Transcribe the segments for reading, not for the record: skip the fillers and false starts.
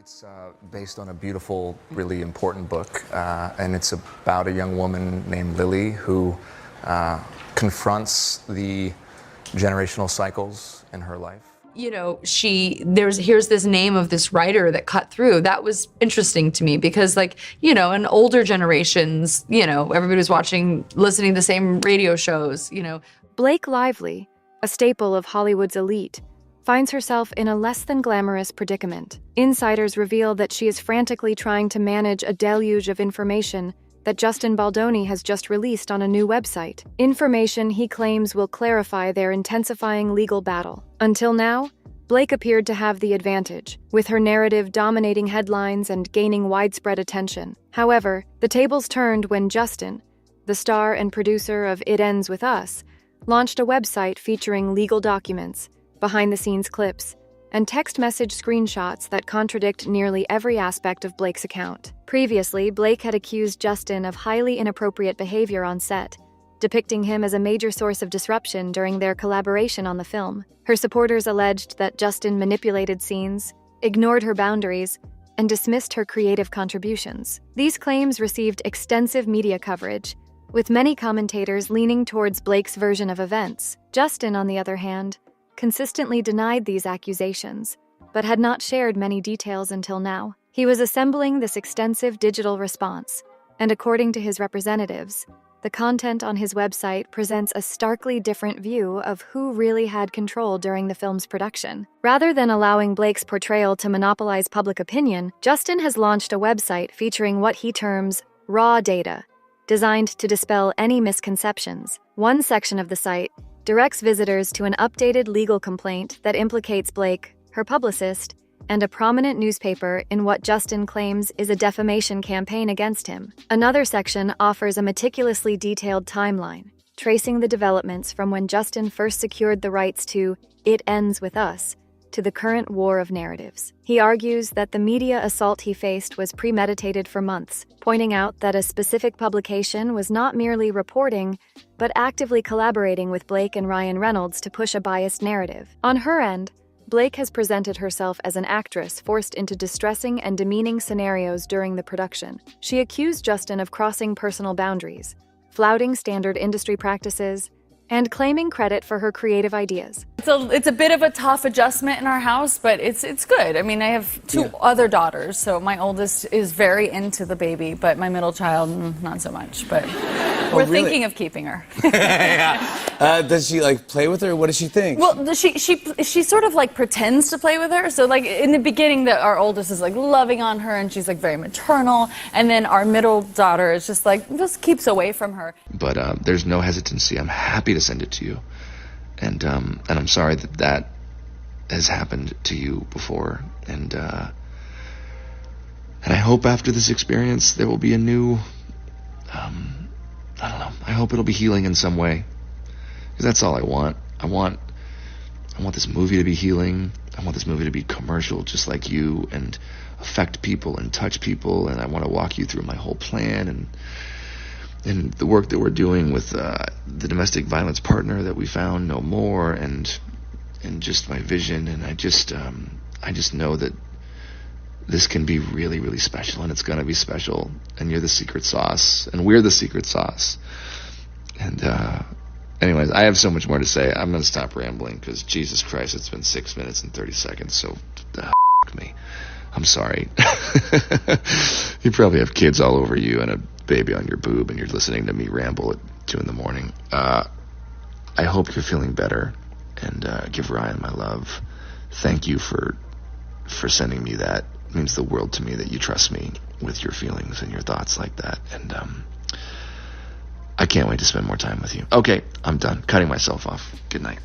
It's based on a beautiful, really important book, and it's about a young woman named Lily who confronts the generational cycles in her life. You know, here's this name of this writer that cut through. That was interesting to me because, like, you know, in older generations, you know, everybody was listening to the same radio shows, you know. Blake Lively, a staple of Hollywood's elite, finds herself in a less than glamorous predicament. Insiders reveal that she is frantically trying to manage a deluge of information that Justin Baldoni has just released on a new website. Information he claims will clarify their intensifying legal battle. Until now, Blake appeared to have the advantage, with her narrative dominating headlines and gaining widespread attention. However, the tables turned when Justin, the star and producer of It Ends With Us, launched a website featuring legal documents, behind-the-scenes clips, and text message screenshots that contradict nearly every aspect of Blake's account. Previously, Blake had accused Justin of highly inappropriate behavior on set, depicting him as a major source of disruption during their collaboration on the film. Her supporters alleged that Justin manipulated scenes, ignored her boundaries, and dismissed her creative contributions. These claims received extensive media coverage, with many commentators leaning towards Blake's version of events. Justin, on the other hand, consistently denied these accusations, but had not shared many details until now. He was assembling this extensive digital response, and according to his representatives, the content on his website presents a starkly different view of who really had control during the film's production. Rather than allowing Blake's portrayal to monopolize public opinion, Justin has launched a website featuring what he terms raw data, designed to dispel any misconceptions. One section of the site directs visitors to an updated legal complaint that implicates Blake, her publicist, and a prominent newspaper in what Justin claims is a defamation campaign against him. Another section offers a meticulously detailed timeline, tracing the developments from when Justin first secured the rights to It Ends With Us to the current war of narratives. He argues that the media assault he faced was premeditated for months, pointing out that a specific publication was not merely reporting, but actively collaborating with Blake and Ryan Reynolds to push a biased narrative. On her end, Blake has presented herself as an actress forced into distressing and demeaning scenarios during the production. She accused Justin of crossing personal boundaries, flouting standard industry practices, and claiming credit for her creative ideas. It's a bit of a tough adjustment in our house, but it's good. I mean, I have two other daughters, so my oldest is very into the baby, but my middle child, not so much. But we're thinking of keeping her. Yeah. Does she like play with her? What does she think? Well, she sort of like pretends to play with her. So like in the beginning, our oldest is like loving on her, and she's like very maternal, and then our middle daughter is just keeps away from her. But there's no hesitancy. I'm happy to send it to you, and I'm sorry that has happened to you before, and I hope after this experience there will be a new, I don't know, I hope it'll be healing in some way, because that's all I want. I want this movie to be healing. I want this movie to be commercial just like you, and affect people and touch people, and I want to walk you through my whole plan, and the work that we're doing with the domestic violence partner that we found no more, and just my vision, and I just know that this can be really, really special, and it's gonna be special, and you're the secret sauce, and we're the secret sauce. And anyways, I have so much more to say. I'm gonna stop rambling, because Jesus Christ, it's been 6 minutes and 30 seconds, so me. I'm sorry. You probably have kids all over you and a baby on your boob, and you're listening to me ramble at 2 a.m. I hope you're feeling better, and give Ryan my love. Thank you for sending me that. It means the world to me that you trust me with your feelings and your thoughts like that, and I can't wait to spend more time with you. Okay, I'm done cutting myself off. Good night.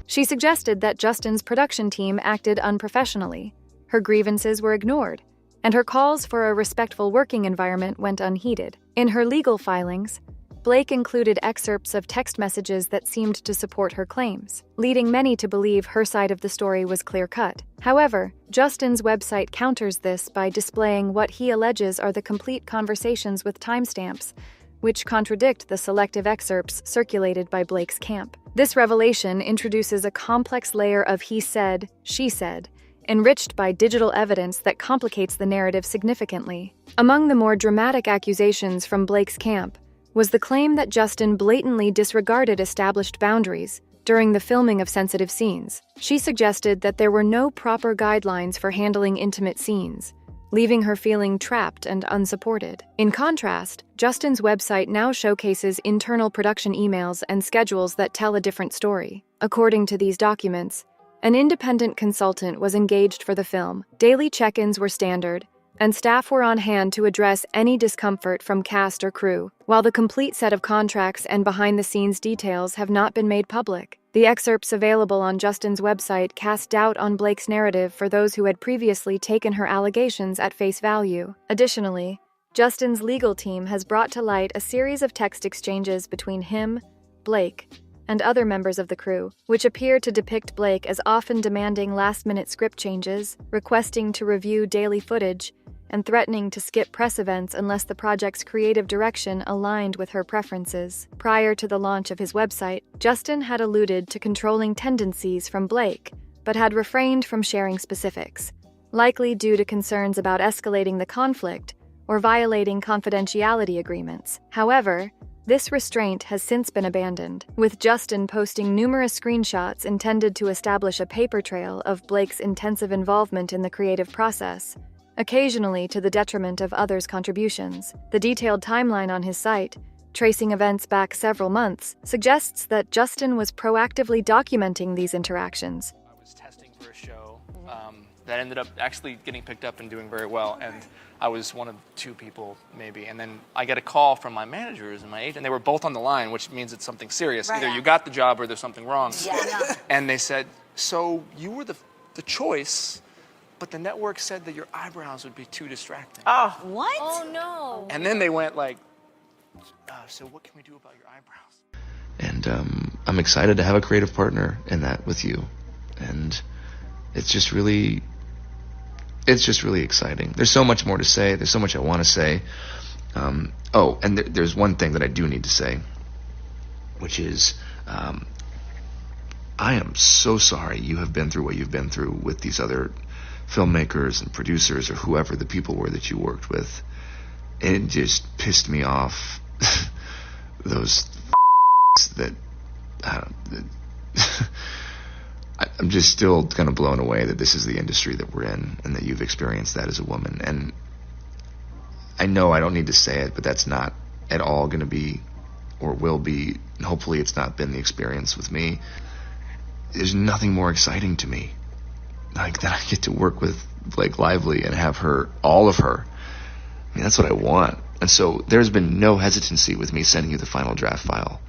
She suggested that Justin's production team acted unprofessionally. Her grievances were ignored, and her calls for a respectful working environment went unheeded. In her legal filings, Blake included excerpts of text messages that seemed to support her claims, leading many to believe her side of the story was clear-cut. However, Justin's website counters this by displaying what he alleges are the complete conversations with timestamps, which contradict the selective excerpts circulated by Blake's camp. This revelation introduces a complex layer of he said, she said, enriched by digital evidence that complicates the narrative significantly. Among the more dramatic accusations from Blake's camp was the claim that Justin blatantly disregarded established boundaries during the filming of sensitive scenes. She suggested that there were no proper guidelines for handling intimate scenes, leaving her feeling trapped and unsupported. In contrast, Justin's website now showcases internal production emails and schedules that tell a different story. According to these documents, an independent consultant was engaged for the film. Daily check-ins were standard, and staff were on hand to address any discomfort from cast or crew, while the complete set of contracts and behind-the-scenes details have not been made public. The excerpts available on Justin's website cast doubt on Blake's narrative for those who had previously taken her allegations at face value. Additionally, Justin's legal team has brought to light a series of text exchanges between him, Blake, and other members of the crew, which appear to depict Blake as often demanding last-minute script changes, requesting to review daily footage, and threatening to skip press events unless the project's creative direction aligned with her preferences. Prior to the launch of his website, Justin had alluded to controlling tendencies from Blake, but had refrained from sharing specifics, likely due to concerns about escalating the conflict or violating confidentiality agreements. However, this restraint has since been abandoned, with Justin posting numerous screenshots intended to establish a paper trail of Blake's intensive involvement in the creative process, occasionally to the detriment of others' contributions. The detailed timeline on his site, tracing events back several months, suggests that Justin was proactively documenting these interactions. I was testing for a show that ended up actually getting picked up and doing very well, and I was one of two people, maybe. And then I get a call from my managers and my agent. They were both on the line, which means it's something serious. Right. Either you got the job or there's something wrong. Yeah, no. And they said, so you were the choice, but the network said that your eyebrows would be too distracting. Oh, what? Oh no. And then they went like, so what can we do about your eyebrows? And I'm excited to have a creative partner in that with you. And it's just really exciting. There's so much more to say. There's so much I want to say. And there's one thing that I do need to say, which is I am so sorry you have been through what you've been through with these other filmmakers and producers or whoever the people were that you worked with. It just pissed me off. Those that I'm just still kind of blown away that this is the industry that we're in and that you've experienced that as a woman. And I know I don't need to say it, but that's not at all going to be or will be, and hopefully it's not been the experience with me. There's nothing more exciting to me like that I get to work with Blake Lively and have her, all of her. I mean, that's what I want. And so there's been no hesitancy with me sending you the final draft file.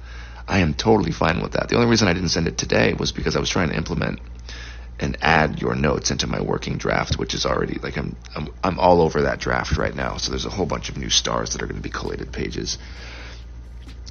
I am totally fine with that. The only reason I didn't send it today was because I was trying to implement and add your notes into my working draft, which is already like I'm all over that draft right now. So there's a whole bunch of new stars that are going to be collated pages.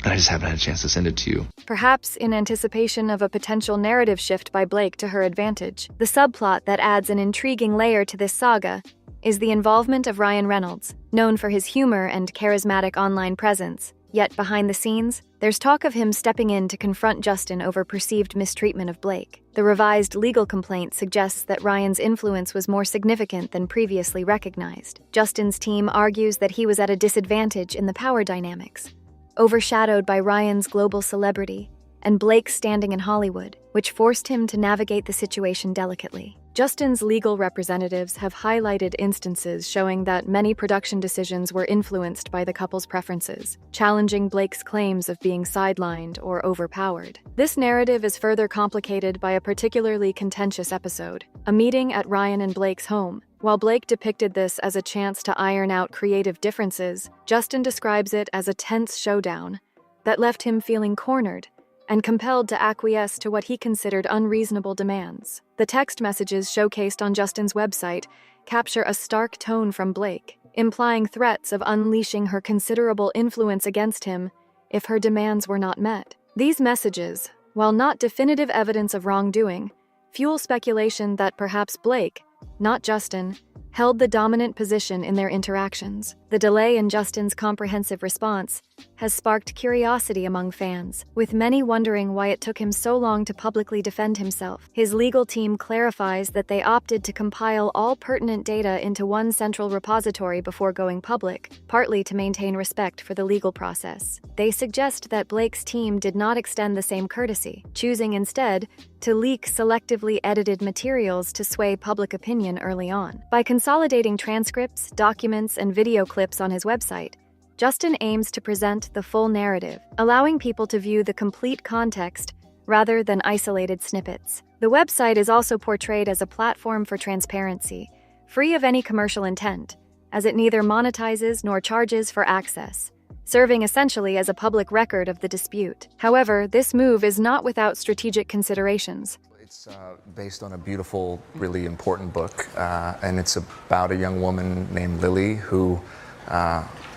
And I just haven't had a chance to send it to you. Perhaps in anticipation of a potential narrative shift by Blake to her advantage. The subplot that adds an intriguing layer to this saga is the involvement of Ryan Reynolds, known for his humor and charismatic online presence. Yet behind the scenes, there's talk of him stepping in to confront Justin over perceived mistreatment of Blake. The revised legal complaint suggests that Ryan's influence was more significant than previously recognized. Justin's team argues that he was at a disadvantage in the power dynamics, overshadowed by Ryan's global celebrity and Blake's standing in Hollywood, which forced him to navigate the situation delicately. Justin's legal representatives have highlighted instances showing that many production decisions were influenced by the couple's preferences, challenging Blake's claims of being sidelined or overpowered. This narrative is further complicated by a particularly contentious episode, a meeting at Ryan and Blake's home. While Blake depicted this as a chance to iron out creative differences, Justin describes it as a tense showdown that left him feeling cornered and compelled to acquiesce to what he considered unreasonable demands. The text messages showcased on Justin's website capture a stark tone from Blake, implying threats of unleashing her considerable influence against him if her demands were not met. These messages, while not definitive evidence of wrongdoing, fuel speculation that perhaps Blake, not Justin, held the dominant position in their interactions. The delay in Justin's comprehensive response has sparked curiosity among fans, with many wondering why it took him so long to publicly defend himself. His legal team clarifies that they opted to compile all pertinent data into one central repository before going public, partly to maintain respect for the legal process. They suggest that Blake's team did not extend the same courtesy, choosing instead to leak selectively edited materials to sway public opinion early on. By consolidating transcripts, documents, and video clips on his website, Justin aims to present the full narrative, allowing people to view the complete context rather than isolated snippets. The website is also portrayed as a platform for transparency, free of any commercial intent, as it neither monetizes nor charges for access, serving essentially as a public record of the dispute. However, this move is not without strategic considerations. It's based on a beautiful, really important book, and it's about a young woman named Lily who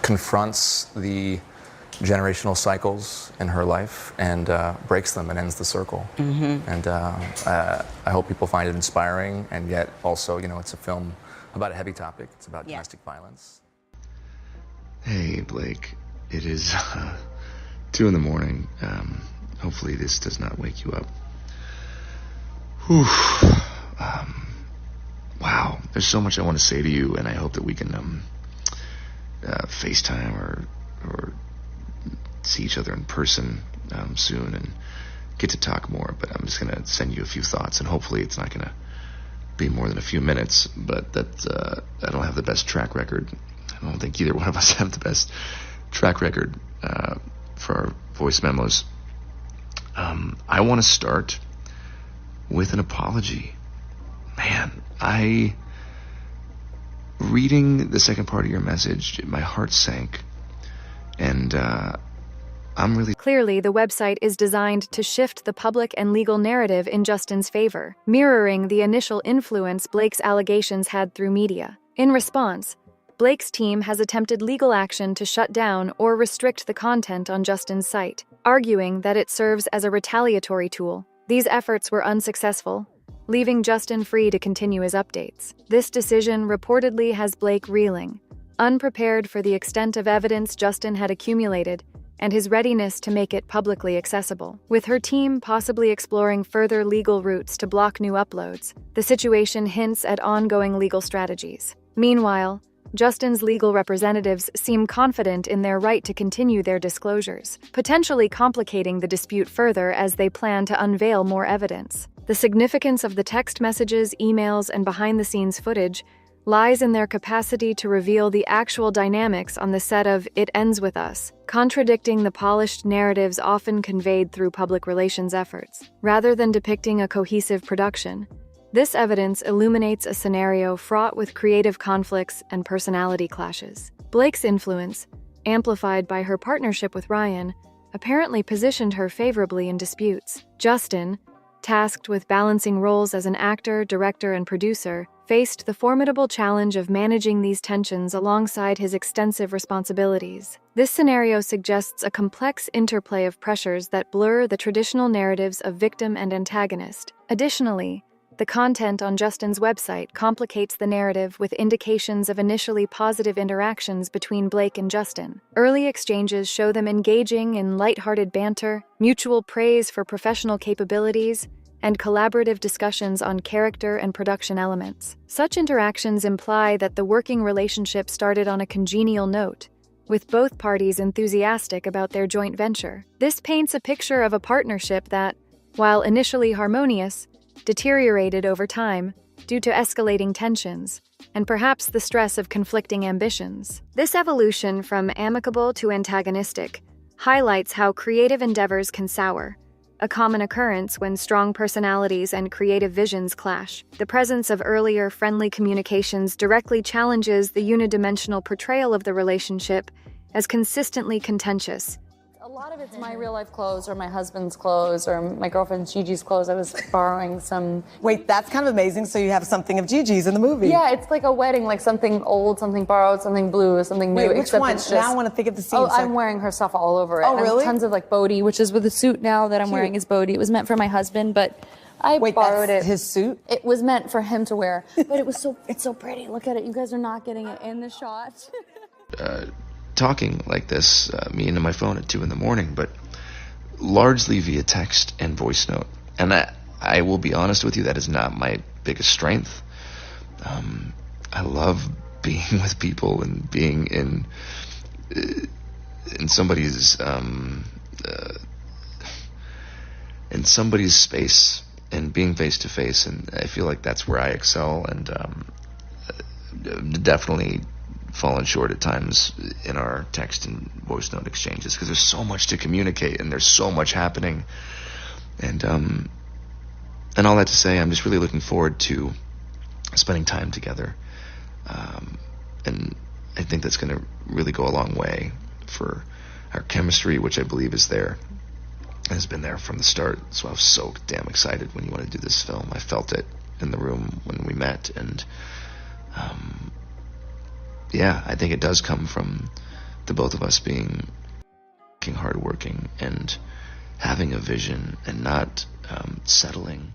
confronts the generational cycles in her life and breaks them and ends the circle. And I hope people find it inspiring, and yet also, you know, it's a film about a heavy topic. It's about domestic violence. Hey, Blake. It is 2 in the morning. Hopefully this does not wake you up. Whew. Wow. There's so much I want to say to you, and I hope that we can FaceTime or see each other in person soon and get to talk more. But I'm just going to send you a few thoughts, and hopefully it's not going to be more than a few minutes. But I don't have the best track record. I don't think either one of us have the best track record for our voice memos. I want to start with an apology. Man, reading the second part of your message, my heart sank, and I'm really... Clearly, the website is designed to shift the public and legal narrative in Justin's favor, mirroring the initial influence Blake's allegations had through media. In response, Blake's team has attempted legal action to shut down or restrict the content on Justin's site, arguing that it serves as a retaliatory tool. These efforts were unsuccessful, leaving Justin free to continue his updates. This decision reportedly has Blake reeling, unprepared for the extent of evidence Justin had accumulated and his readiness to make it publicly accessible. With her team possibly exploring further legal routes to block new uploads, the situation hints at ongoing legal strategies. Meanwhile, Justin's legal representatives seem confident in their right to continue their disclosures, potentially complicating the dispute further as they plan to unveil more evidence. The significance of the text messages, emails, and behind-the-scenes footage lies in their capacity to reveal the actual dynamics on the set of It Ends With Us, contradicting the polished narratives often conveyed through public relations efforts. Rather than depicting a cohesive production, this evidence illuminates a scenario fraught with creative conflicts and personality clashes. Blake's influence, amplified by her partnership with Ryan, apparently positioned her favorably in disputes. Justin, tasked with balancing roles as an actor, director, and producer, faced the formidable challenge of managing these tensions alongside his extensive responsibilities. This scenario suggests a complex interplay of pressures that blur the traditional narratives of victim and antagonist. Additionally, the content on Justin's website complicates the narrative with indications of initially positive interactions between Blake and Justin. Early exchanges show them engaging in lighthearted banter, mutual praise for professional capabilities, and collaborative discussions on character and production elements. Such interactions imply that the working relationship started on a congenial note, with both parties enthusiastic about their joint venture. This paints a picture of a partnership that, while initially harmonious, deteriorated over time due to escalating tensions and perhaps the stress of conflicting ambitions. This evolution from amicable to antagonistic highlights how creative endeavors can sour, a common occurrence when strong personalities and creative visions clash. The presence of earlier friendly communications directly challenges the unidimensional portrayal of the relationship as consistently contentious. A lot of it's my real life clothes or my husband's clothes or my girlfriend Gigi's clothes. I was borrowing some. Wait, that's kind of amazing. So you have something of Gigi's in the movie. Yeah, it's like a wedding, like something old, something borrowed, something blue, something new. Wait, which except one? it's just, Now I want to think of the scene. Oh, I'm wearing her stuff all over it. Oh, really? Tons of like Bodhi, which is with the suit now that I'm wearing is Bodhi. It was meant for my husband, but I Wait, borrowed that's it. his suit? It was meant for him to wear, but it's so pretty. Look at it. You guys are not getting it in the shot. Talking like this, me into my phone at 2 a.m, but largely via text and voice note. And I will be honest with you, that is not my biggest strength. I love being with people and being in somebody's space and being face to face, and I feel like that's where I excel, and definitely fallen short at times in our text and voice note exchanges, because there's so much to communicate and there's so much happening, and all that to say, I'm just really looking forward to spending time together, and I think that's going to really go a long way for our chemistry, which I believe is there and has been there from the start. So I was so damn excited when you wanted to do this film. I felt it in the room when we met, and yeah, I think it does come from the both of us being hardworking and having a vision and not settling.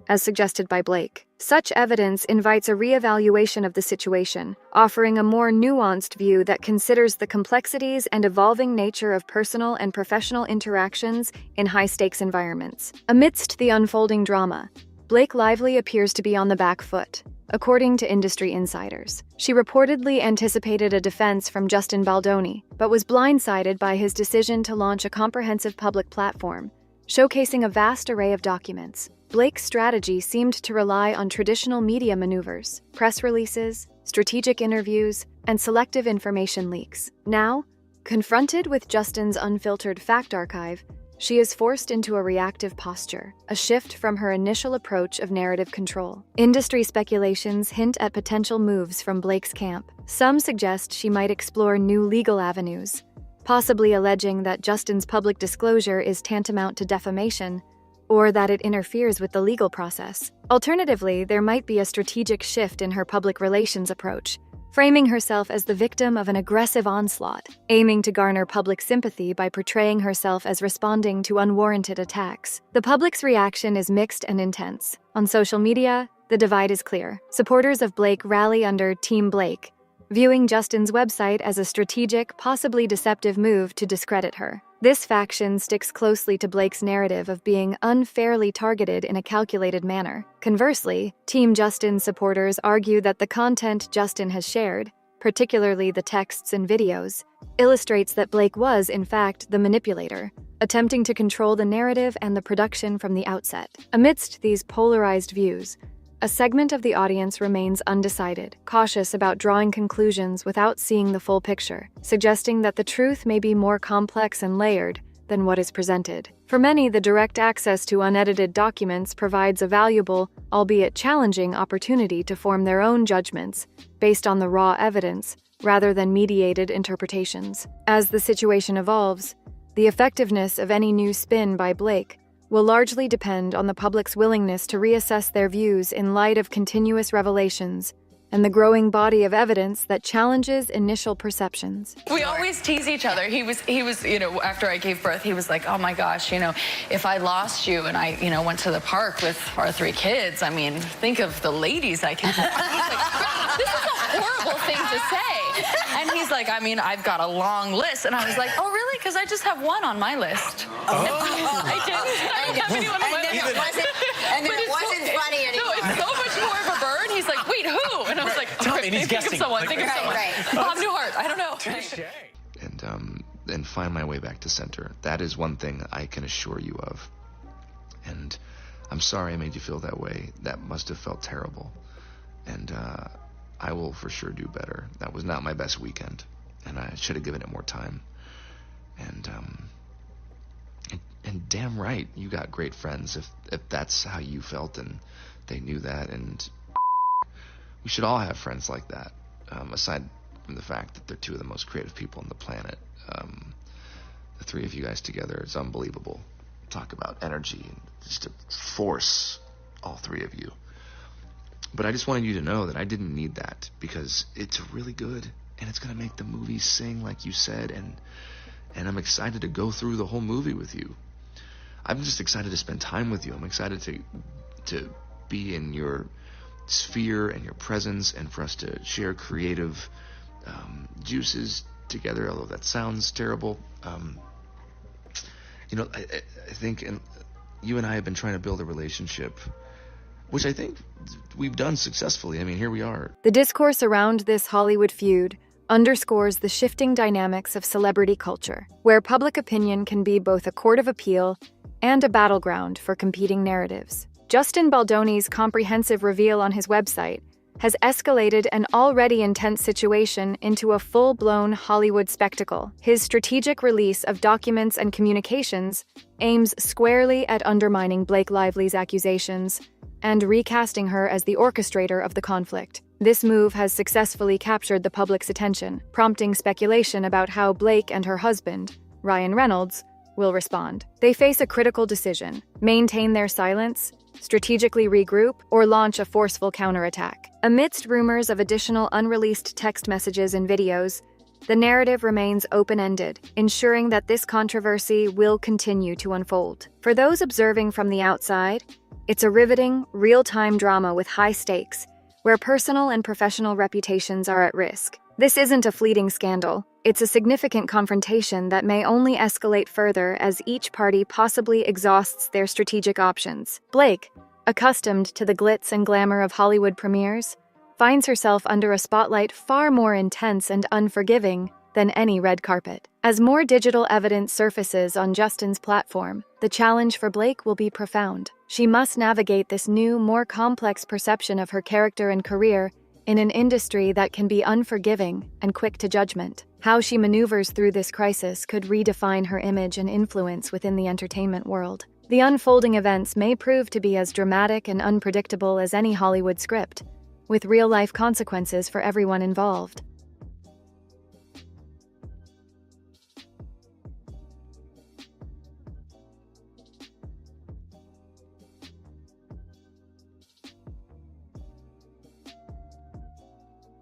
As suggested by Blake, such evidence invites a reevaluation of the situation, offering a more nuanced view that considers the complexities and evolving nature of personal and professional interactions in high-stakes environments. Amidst the unfolding drama, Blake Lively appears to be on the back foot, according to industry insiders. She reportedly anticipated a defense from Justin Baldoni, but was blindsided by his decision to launch a comprehensive public platform, showcasing a vast array of documents. Blake's strategy seemed to rely on traditional media maneuvers, press releases, strategic interviews, and selective information leaks. Now, confronted with Justin's unfiltered fact archive, she is forced into a reactive posture, a shift from her initial approach of narrative control. Industry speculations hint at potential moves from Blake's camp. Some suggest she might explore new legal avenues, possibly alleging that Justin's public disclosure is tantamount to defamation, or that it interferes with the legal process. Alternatively, there might be a strategic shift in her public relations approach, framing herself as the victim of an aggressive onslaught, aiming to garner public sympathy by portraying herself as responding to unwarranted attacks. The public's reaction is mixed and intense. On social media, the divide is clear. Supporters of Blake rally under Team Blake, viewing Justin's website as a strategic, possibly deceptive move to discredit her. This faction sticks closely to Blake's narrative of being unfairly targeted in a calculated manner. Conversely, Team Justin supporters argue that the content Justin has shared, particularly the texts and videos, illustrates that Blake was, in fact, the manipulator, attempting to control the narrative and the production from the outset. Amidst these polarized views, a segment of the audience remains undecided, cautious about drawing conclusions without seeing the full picture, suggesting that the truth may be more complex and layered than what is presented. For many, the direct access to unedited documents provides a valuable, albeit challenging, opportunity to form their own judgments based on the raw evidence rather than mediated interpretations. As the situation evolves, the effectiveness of any new spin by Blake will largely depend on the public's willingness to reassess their views in light of continuous revelations and the growing body of evidence that challenges initial perceptions. We always tease each other. He was, after I gave birth, he was like, oh my gosh, if I lost you and I, went to the park with our 3 kids, I mean, think of the ladies I could. This is a horrible thing to say. And he's like, I've got a long list. And I was like, oh, really? Because I just have one on my list. I didn't have anyone on my list. And then it wasn't funny anymore. No, it's so much more of a burn. He's like, wait, who? And I was like, think of someone. Think of someone. Bob Newhart. I don't know. And find my way back to center. That is one thing I can assure you of. And I'm sorry I made you feel that way. That must have felt terrible. And I will for sure do better. That was not my best weekend, and I should have given it more time. And damn right, you got great friends if that's how you felt and they knew that. And we should all have friends like that, aside from the fact that they're 2 of the most creative people on the planet. The 3 of you guys together is unbelievable. Talk about energy and just a force, all 3 of you. But I just wanted you to know that I didn't need that, because it's really good and it's going to make the movie sing like you said, and I'm excited to go through the whole movie with you. I'm just excited to spend time with you. I'm excited to be in your sphere and your presence, and for us to share creative juices together, although that sounds terrible. I think you and I have been trying to build a relationship, which I think we've done successfully. I mean, here we are. The discourse around this Hollywood feud underscores the shifting dynamics of celebrity culture, where public opinion can be both a court of appeal and a battleground for competing narratives. Justin Baldoni's comprehensive reveal on his website has escalated an already intense situation into a full-blown Hollywood spectacle. His strategic release of documents and communications aims squarely at undermining Blake Lively's accusations and recasting her as the orchestrator of the conflict. This move has successfully captured the public's attention, prompting speculation about how Blake and her husband, Ryan Reynolds, will respond. They face a critical decision: maintain their silence, strategically regroup, or launch a forceful counterattack. Amidst rumors of additional unreleased text messages and videos, the narrative remains open-ended, ensuring that this controversy will continue to unfold. For those observing from the outside, it's a riveting, real-time drama with high stakes, where personal and professional reputations are at risk. This isn't a fleeting scandal. It's a significant confrontation that may only escalate further as each party possibly exhausts their strategic options. Blake, accustomed to the glitz and glamour of Hollywood premieres, finds herself under a spotlight far more intense and unforgiving than any red carpet. As more digital evidence surfaces on Justin's platform, the challenge for Blake will be profound. She must navigate this new, more complex perception of her character and career in an industry that can be unforgiving and quick to judgment. How she maneuvers through this crisis could redefine her image and influence within the entertainment world. The unfolding events may prove to be as dramatic and unpredictable as any Hollywood script, with real-life consequences for everyone involved.